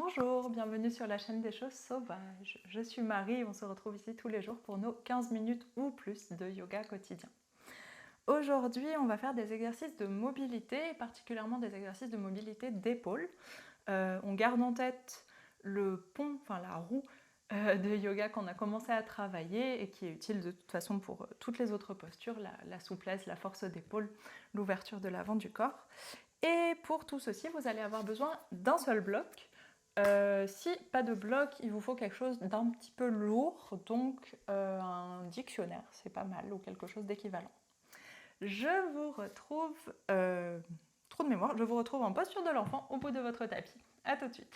Bonjour, bienvenue sur la chaîne des choses sauvages. Je suis Marie et on se retrouve ici tous les jours pour nos 15 minutes ou plus de yoga quotidien. Aujourd'hui, on va faire des exercices de mobilité, et particulièrement des exercices de mobilité d'épaule. On garde en tête le pont, enfin la roue de yoga qu'on a commencé à travailler et qui est utile de toute façon pour toutes les autres postures, la souplesse, la force d'épaule, l'ouverture de l'avant du corps. Et pour tout ceci, vous allez avoir besoin d'un seul bloc. Si pas de bloc, il vous faut quelque chose d'un petit peu lourd, donc un dictionnaire, c'est pas mal, ou quelque chose d'équivalent. Je vous retrouve, trou de mémoire, je vous retrouve en posture de l'enfant au bout de votre tapis. A tout de suite.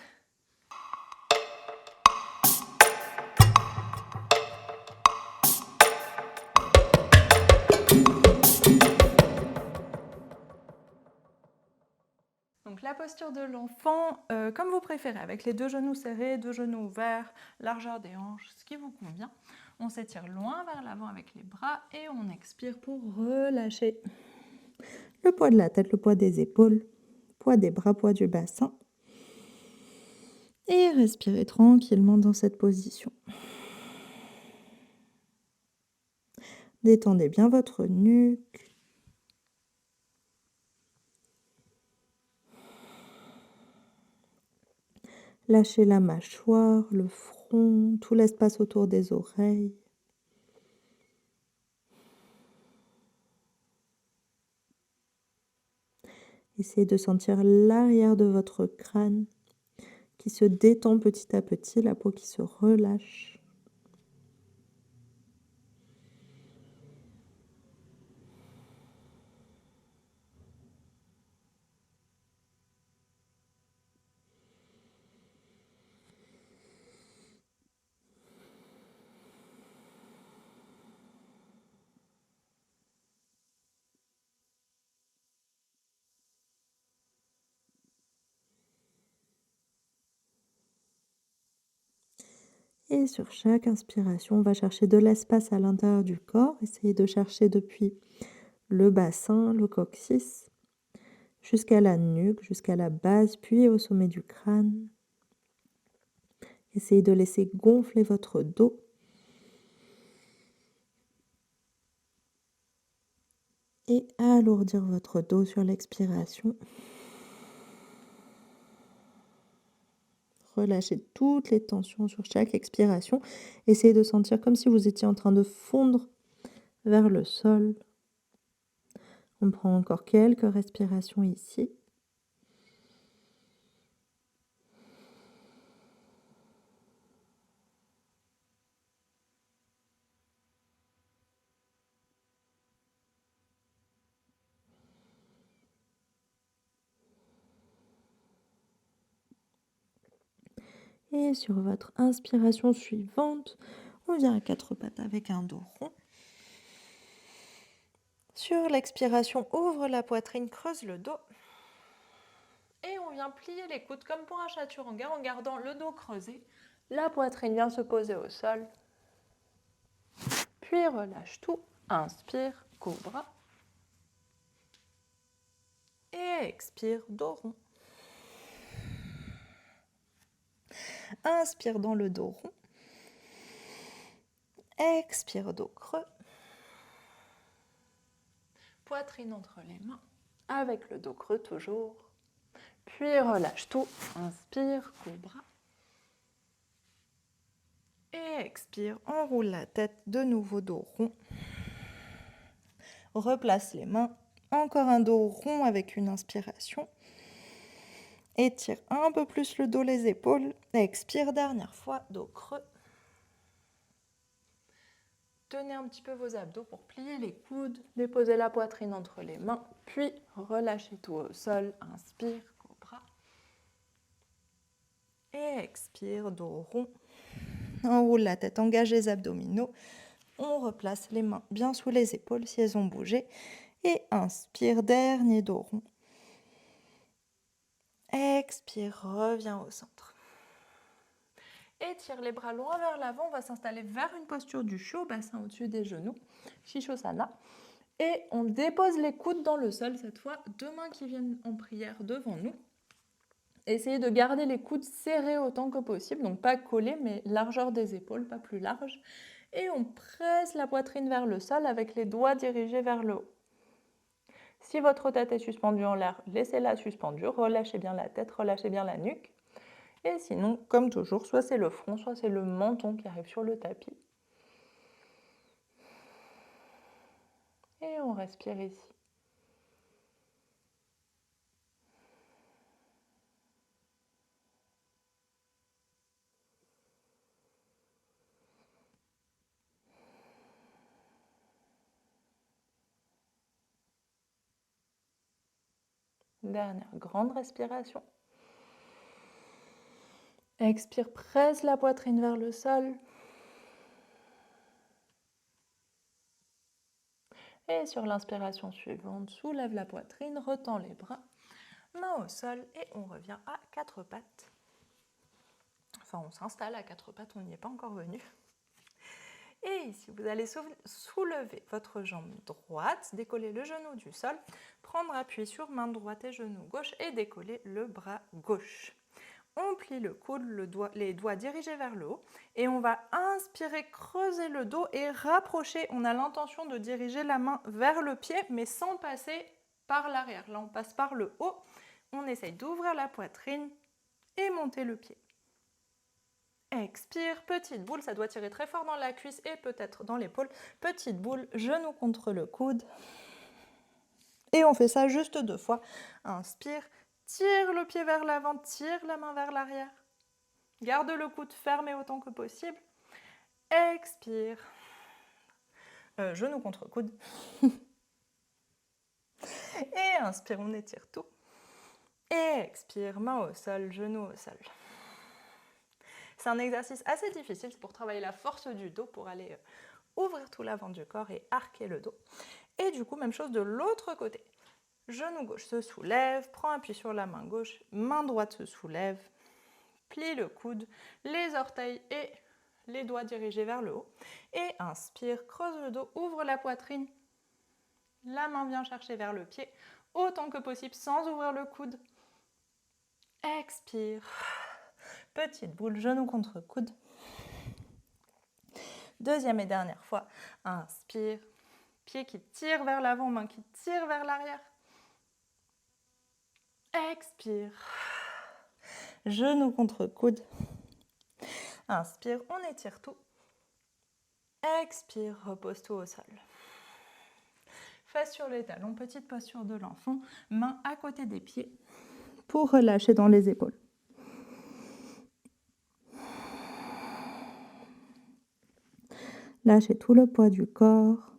Donc la posture de l'enfant, comme vous préférez, avec les deux genoux serrés, deux genoux ouverts, largeur des hanches, ce qui vous convient. On s'étire loin vers l'avant avec les bras et on expire pour relâcher le poids de la tête, le poids des épaules, poids des bras, poids du bassin. Et respirez tranquillement dans cette position. Détendez bien votre nuque. Lâchez la mâchoire, le front, tout l'espace autour des oreilles. Essayez de sentir l'arrière de votre crâne qui se détend petit à petit, la peau qui se relâche. Et sur chaque inspiration, on va chercher de l'espace à l'intérieur du corps. Essayez de chercher depuis le bassin, le coccyx, jusqu'à la nuque, jusqu'à la base, puis au sommet du crâne. Essayez de laisser gonfler votre dos. Et alourdir votre dos sur l'expiration. Relâchez toutes les tensions sur chaque expiration. Essayez de sentir comme si vous étiez en train de fondre vers le sol. On prend encore quelques respirations ici. Et sur votre inspiration suivante, on vient à quatre pattes avec un dos rond. Sur l'expiration, ouvre la poitrine, creuse le dos. Et on vient plier les coudes comme pour un chaturanga en gardant le dos creusé. La poitrine vient se poser au sol. Puis relâche tout. Inspire, cobra. Et expire, dos rond. Inspire dans le dos rond. Expire, dos creux. Poitrine entre les mains, avec le dos creux toujours. Puis relâche tout. Inspire, cobra. Et expire, enroule la tête, de nouveau dos rond. Replace les mains. Encore un dos rond avec une inspiration. Étire un peu plus le dos, les épaules. Expire, dernière fois, dos creux. Tenez un petit peu vos abdos pour plier les coudes. Déposez la poitrine entre les mains. Puis relâchez tout au sol. Inspire, cobra. Et expire, dos rond. Enroule la tête, engage les abdominaux. On replace les mains bien sous les épaules si elles ont bougé. Et inspire, dernier dos rond. Expire, reviens au centre. Étire les bras loin vers l'avant. On va s'installer vers une posture du chaud, bassin au-dessus des genoux. Shishosana. Et on dépose les coudes dans le sol cette fois. Deux mains qui viennent en prière devant nous. Essayez de garder les coudes serrés autant que possible, donc pas collés, mais largeur des épaules, pas plus large. Et on presse la poitrine vers le sol avec les doigts dirigés vers le haut. Si votre tête est suspendue en l'air, laissez-la suspendue, relâchez bien la tête, relâchez bien la nuque. Et sinon, comme toujours, soit c'est le front, soit c'est le menton qui arrive sur le tapis. Et on respire ici. Dernière grande respiration. Expire, presse la poitrine vers le sol. Et sur l'inspiration suivante, soulève la poitrine, retend les bras, main au sol et on revient à quatre pattes. Enfin, on s'installe à quatre pattes, on n'y est pas encore venu. Et ici, vous allez soulever votre jambe droite, décoller le genou du sol, prendre appui sur main droite et genou gauche et décoller le bras gauche. On plie le coude, les doigts dirigés vers le haut et on va inspirer, creuser le dos et rapprocher. On a l'intention de diriger la main vers le pied mais sans passer par l'arrière. Là, on passe par le haut. On essaye d'ouvrir la poitrine et monter le pied. Expire, petite boule, ça doit tirer très fort dans la cuisse et peut-être dans l'épaule. Petite boule, genou contre le coude. Et on fait ça juste 2 fois. Inspire, tire le pied vers l'avant, tire la main vers l'arrière. Garde le coude fermé autant que possible. Expire. Genou contre coude. Et inspire, on étire tout. Et expire, main au sol, genou au sol. C'est un exercice assez difficile, c'est pour travailler la force du dos, pour aller ouvrir tout l'avant du corps et arquer le dos. Et du coup, même chose de l'autre côté. Genou gauche se soulève, prend appui sur la main gauche, main droite se soulève, plie le coude, les orteils et les doigts dirigés vers le haut. Et inspire, creuse le dos, ouvre la poitrine. La main vient chercher vers le pied, autant que possible, sans ouvrir le coude. Expire. Petite boule, genou contre coude. Deuxième et dernière fois. Inspire. Pied qui tire vers l'avant, main qui tire vers l'arrière. Expire. Genou contre coude. Inspire, on étire tout. Expire, repose tout au sol. Fesses sur les talons, petite posture de l'enfant, main à côté des pieds pour relâcher dans les épaules. Lâchez tout le poids du corps.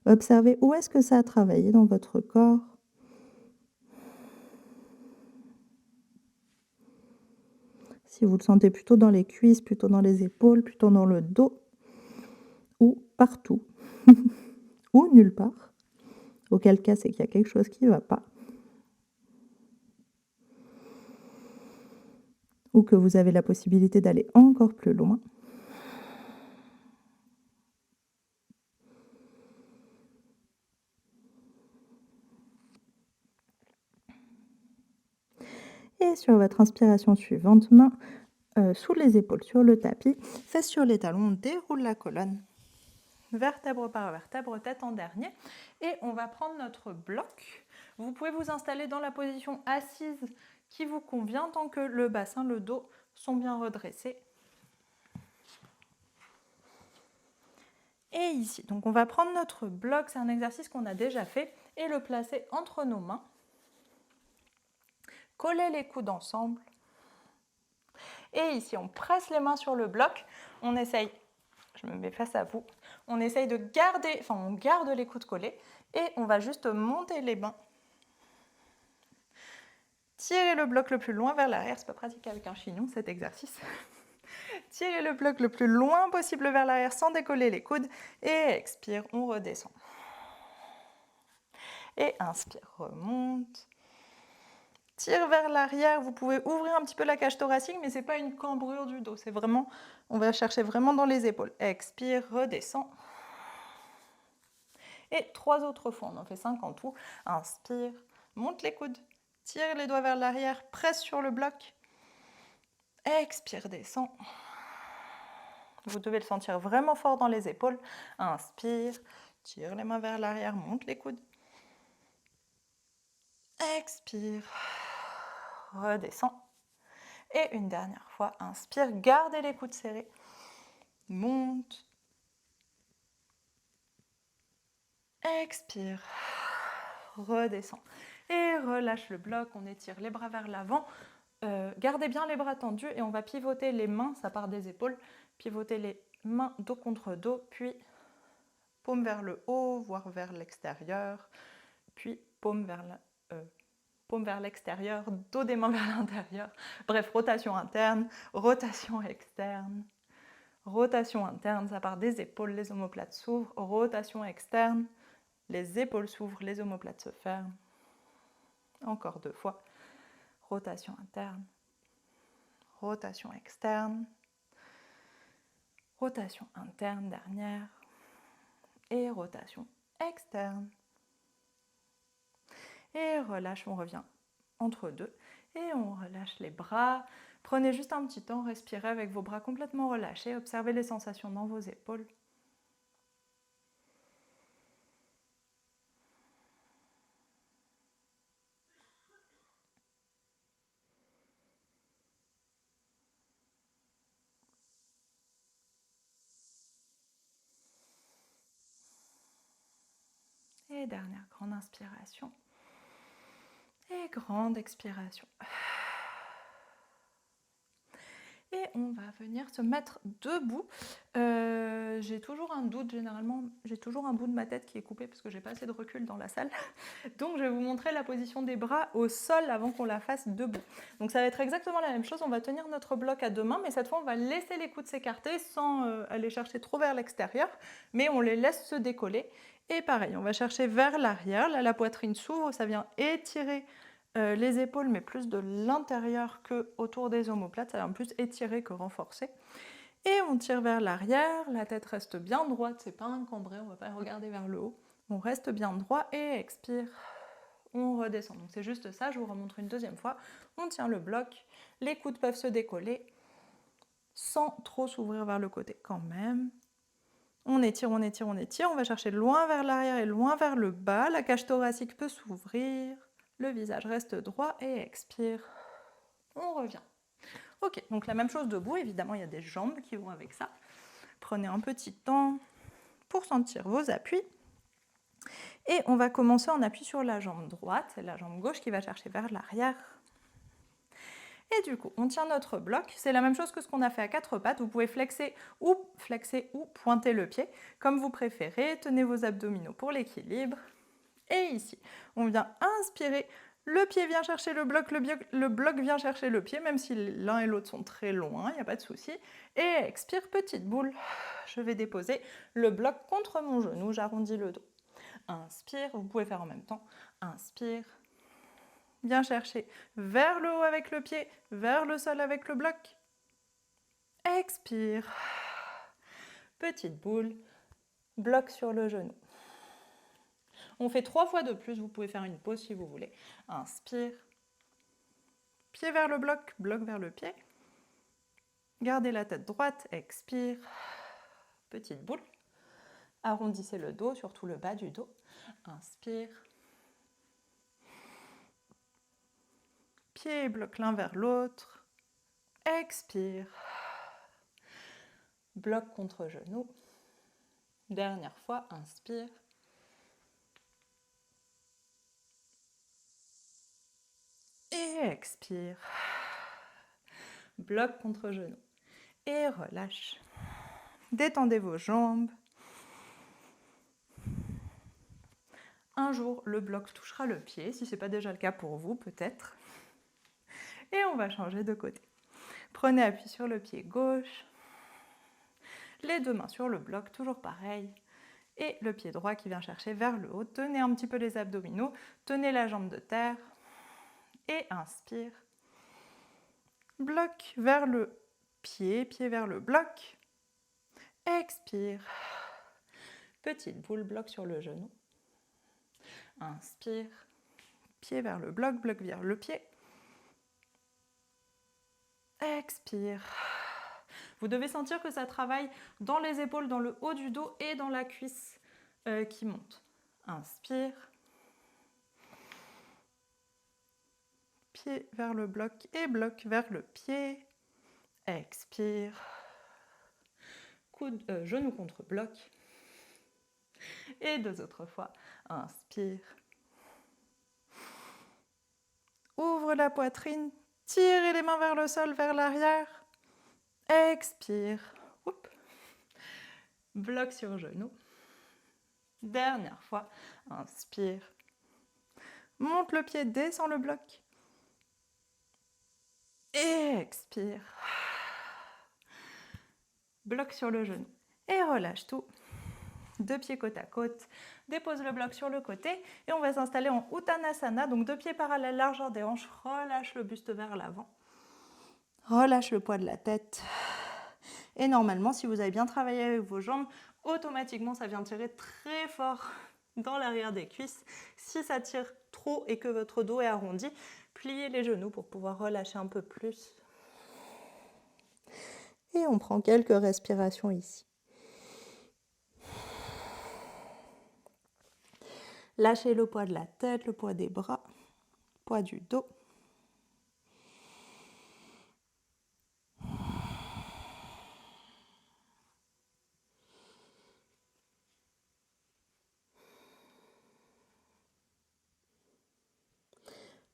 Observez où est-ce que ça a travaillé dans votre corps. Si vous le sentez plutôt dans les cuisses, plutôt dans les épaules, plutôt dans le dos, ou partout, ou nulle part. Auquel cas, c'est qu'il y a quelque chose qui ne va pas. Ou que vous avez la possibilité d'aller encore plus loin. Et sur votre inspiration suivante, main sous les épaules sur le tapis, fesses sur les talons, on déroule la colonne, vertèbre par vertèbre, tête en dernier. Et on va prendre notre bloc. Vous pouvez vous installer dans la position assise qui vous convient tant que le bassin, le dos sont bien redressés. Et ici, donc on va prendre notre bloc, c'est un exercice qu'on a déjà fait, et le placer entre nos mains. Coller les coudes ensemble. Et ici, on presse les mains sur le bloc. On essaye, je me mets face à vous, on essaye de garder, enfin on garde les coudes collés et on va juste monter les mains. Tirez le bloc le plus loin vers l'arrière, c'est pas pratique avec un chignon cet exercice. Tirez le bloc le plus loin possible vers l'arrière sans décoller les coudes et expire, on redescend. Et inspire, remonte. Tire vers l'arrière, vous pouvez ouvrir un petit peu la cage thoracique, mais ce n'est pas une cambrure du dos, c'est vraiment, on va chercher vraiment dans les épaules. Expire, redescend. Et 3 autres fois, on en fait 5 en tout. Inspire, monte les coudes, tire les doigts vers l'arrière, presse sur le bloc. Expire, descend. Vous devez le sentir vraiment fort dans les épaules. Inspire, tire les mains vers l'arrière, monte les coudes. Expire, redescend. Et une dernière fois, inspire, gardez les coudes serrés. Monte. Expire, redescend. Et relâche le bloc, on étire les bras vers l'avant. Gardez bien les bras tendus et on va pivoter les mains, ça part des épaules. Pivoter les mains dos contre dos, puis paume vers le haut, voire vers l'extérieur, puis paume vers l'extérieur, dos des mains vers l'intérieur. Bref, rotation interne, rotation externe. Rotation interne, ça part des épaules, les omoplates s'ouvrent. Rotation externe, les épaules s'ouvrent, les omoplates se ferment. Encore 2 fois. Rotation interne, rotation externe, rotation interne dernière et rotation externe. Et relâche, on revient entre deux et on relâche les bras. Prenez juste un petit temps, respirez avec vos bras complètement relâchés, observez les sensations dans vos épaules. Et dernière grande inspiration. Et grande expiration. Et on va venir se mettre debout. J'ai toujours un doute, généralement, j'ai toujours un bout de ma tête qui est coupé parce que j'ai pas assez de recul dans la salle. Donc je vais vous montrer la position des bras au sol avant qu'on la fasse debout. Donc ça va être exactement la même chose, on va tenir notre bloc à 2 mains, mais cette fois on va laisser les coudes s'écarter sans aller chercher trop vers l'extérieur, mais on les laisse se décoller. Et pareil, on va chercher vers l'arrière, là la poitrine s'ouvre, ça vient étirer les épaules, mais plus de l'intérieur que autour des omoplates, ça vient plus étirer que renforcer. Et on tire vers l'arrière, la tête reste bien droite, c'est pas encombré, on ne va pas regarder vers le haut. On reste bien droit et expire, on redescend. Donc c'est juste ça, je vous remontre une deuxième fois. On tient le bloc, les coudes peuvent se décoller sans trop s'ouvrir vers le côté quand même. On étire, on étire, on étire, on va chercher loin vers l'arrière et loin vers le bas. La cage thoracique peut s'ouvrir, le visage reste droit et expire. On revient. Ok, donc la même chose debout, évidemment il y a des jambes qui vont avec ça. Prenez un petit temps pour sentir vos appuis. Et on va commencer en appui sur la jambe droite, c'est la jambe gauche qui va chercher vers l'arrière. Et du coup, on tient notre bloc, c'est la même chose que ce qu'on a fait à 4 pattes, vous pouvez flexer ou pointer le pied, comme vous préférez, tenez vos abdominaux pour l'équilibre. Et ici, on vient inspirer, le pied vient chercher le bloc vient chercher le pied, même si l'un et l'autre sont très loin, il n'y a pas de souci. Et expire, petite boule, je vais déposer le bloc contre mon genou, j'arrondis le dos. Inspire, vous pouvez faire en même temps, inspire, bien chercher vers le haut avec le pied, vers le sol avec le bloc. Expire, petite boule, bloc sur le genou. On fait 3 fois de plus, vous pouvez faire une pause si vous voulez. Inspire, pied vers le bloc vers le pied. Gardez la tête droite, expire, petite boule. Arrondissez le dos, surtout le bas du dos. Inspire. Pied et bloc l'un vers l'autre. Expire. Bloc contre genou. Dernière fois, inspire. Et expire. Bloc contre genou. Et relâche. Détendez vos jambes. Un jour, le bloc touchera le pied, si ce n'est pas déjà le cas pour vous, peut-être. Et on va changer de côté. Prenez appui sur le pied gauche. Les 2 mains sur le bloc, toujours pareil. Et le pied droit qui vient chercher vers le haut. Tenez un petit peu les abdominaux. Tenez la jambe de terre. Et inspire. Bloc vers le pied, pied vers le bloc. Expire. Petite boule, bloc sur le genou. Inspire. Pied vers le bloc vers le pied. Expire. Vous devez sentir que ça travaille dans les épaules, dans le haut du dos et dans la cuisse qui monte. Inspire. Pied vers le bloc et bloc vers le pied. Expire. Genou contre bloc. Et 2 autres fois. Inspire. Ouvre la poitrine. Tirez les mains vers le sol, vers l'arrière. Expire. Oups. Bloc sur genou. Dernière fois. Inspire. Monte le pied, descend le bloc. Et expire. Bloc sur le genou. Et relâche tout. 2 pieds côte à côte. Dépose le bloc sur le côté. Et on va s'installer en Uttanasana. Donc 2 pieds parallèles, largeur des hanches. Relâche le buste vers l'avant. Relâche le poids de la tête. Et normalement, si vous avez bien travaillé avec vos jambes, automatiquement, ça vient tirer très fort dans l'arrière des cuisses. Si ça tire trop et que votre dos est arrondi, pliez les genoux pour pouvoir relâcher un peu plus. Et on prend quelques respirations ici. Lâchez le poids de la tête, le poids des bras, le poids du dos.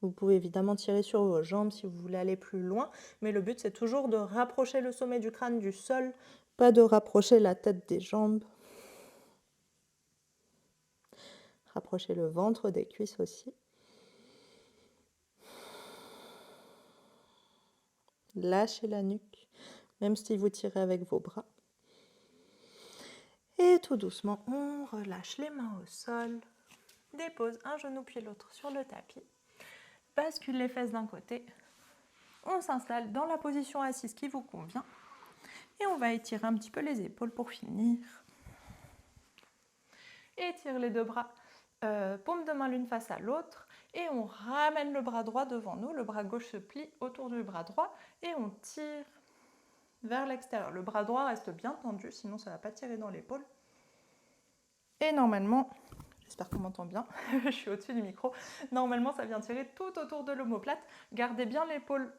Vous pouvez évidemment tirer sur vos jambes si vous voulez aller plus loin, mais le but c'est toujours de rapprocher le sommet du crâne du sol, pas de rapprocher la tête des jambes. Rapprochez le ventre des cuisses aussi. Lâchez la nuque, même si vous tirez avec vos bras. Et tout doucement, on relâche les mains au sol. Dépose un genou puis l'autre sur le tapis. Bascule les fesses d'un côté. On s'installe dans la position assise qui vous convient. Et on va étirer un petit peu les épaules pour finir. Étire les 2 bras, paume de main l'une face à l'autre. Et on ramène le bras droit devant nous. Le bras gauche se plie autour du bras droit. Et on tire vers l'extérieur. Le bras droit reste bien tendu, sinon ça ne va pas tirer dans l'épaule. Et normalement, j'espère qu'on m'entend bien, je suis au-dessus du micro, normalement ça vient tirer tout autour de l'omoplate. Gardez bien l'épaule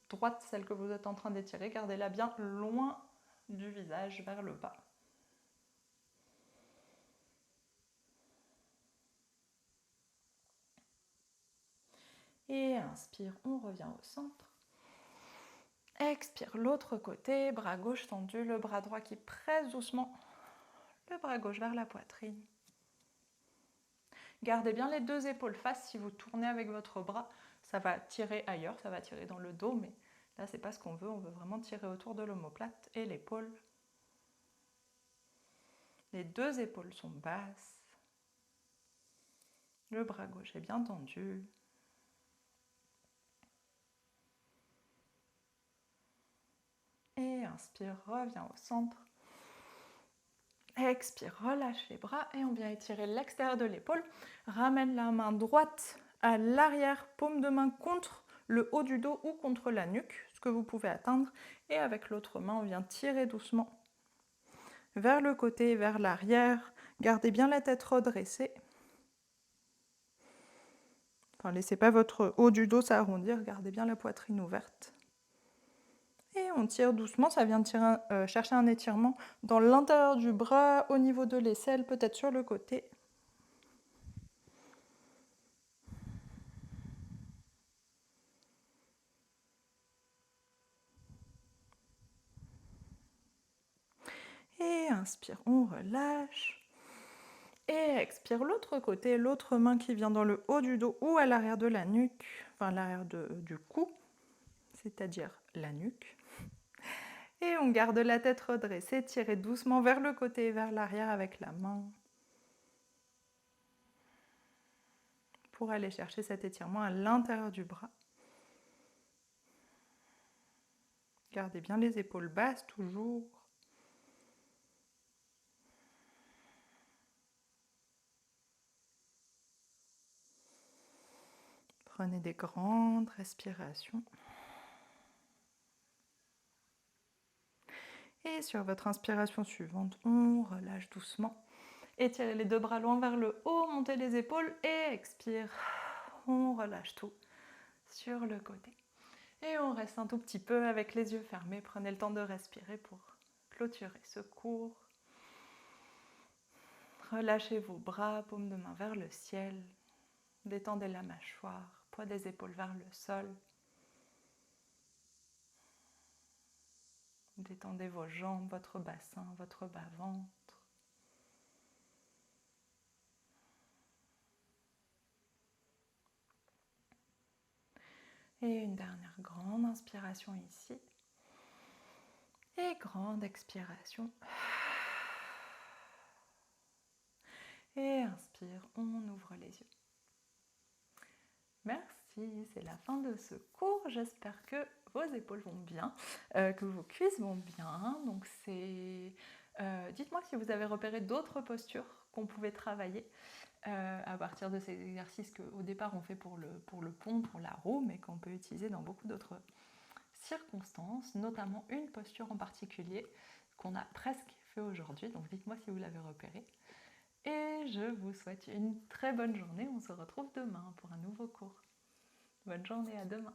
droite, celle que vous êtes en train d'étirer, gardez-la bien loin du visage, vers le bas. Et inspire, on revient au centre. Expire, l'autre côté, bras gauche tendu, le bras droit qui presse doucement le bras gauche vers la poitrine. Gardez bien les 2 épaules face. Si vous tournez avec votre bras, ça va tirer ailleurs, ça va tirer dans le dos, mais là, c'est pas ce qu'on veut. On veut vraiment tirer autour de l'omoplate et l'épaule. Les 2 épaules sont basses. Le bras gauche est bien tendu. Et inspire, reviens au centre. Expire, relâche les bras et on vient étirer l'extérieur de l'épaule. Ramène la main droite à l'arrière, paume de main contre le haut du dos ou contre la nuque, ce que vous pouvez atteindre. Et avec l'autre main, on vient tirer doucement vers le côté, vers l'arrière. Gardez bien la tête redressée. Enfin, laissez pas votre haut du dos s'arrondir, gardez bien la poitrine ouverte. Et on tire doucement, ça vient chercher un étirement dans l'intérieur du bras, au niveau de l'aisselle, peut-être sur le côté. Et inspire, on relâche. Et expire l'autre côté, l'autre main qui vient dans le haut du dos ou à l'arrière de la nuque, enfin l'arrière du cou, c'est-à-dire la nuque. Et on garde la tête redressée, tirez doucement vers le côté et vers l'arrière avec la main. Pour aller chercher cet étirement à l'intérieur du bras. Gardez bien les épaules basses toujours. Prenez des grandes respirations. Et sur votre inspiration suivante, on relâche doucement. Étirez les deux bras loin vers le haut, montez les épaules et expire. On relâche tout sur le côté. Et on reste un tout petit peu avec les yeux fermés. Prenez le temps de respirer pour clôturer ce cours. Relâchez vos bras, paume de main vers le ciel. Détendez la mâchoire, poids des épaules vers le sol. Détendez vos jambes, votre bassin, votre bas-ventre. Et une dernière grande inspiration ici. Et grande expiration. Et inspire, on ouvre les yeux. Merci, c'est la fin de ce cours. J'espère que vos épaules vont bien, que vos cuisses vont bien. Donc dites-moi si vous avez repéré d'autres postures qu'on pouvait travailler à partir de ces exercices qu'au départ on fait pour le pont, pour la roue, mais qu'on peut utiliser dans beaucoup d'autres circonstances, notamment une posture en particulier qu'on a presque fait aujourd'hui. Donc dites-moi si vous l'avez repéré. Et je vous souhaite une très bonne journée. On se retrouve demain pour un nouveau cours. Bonne journée, à demain.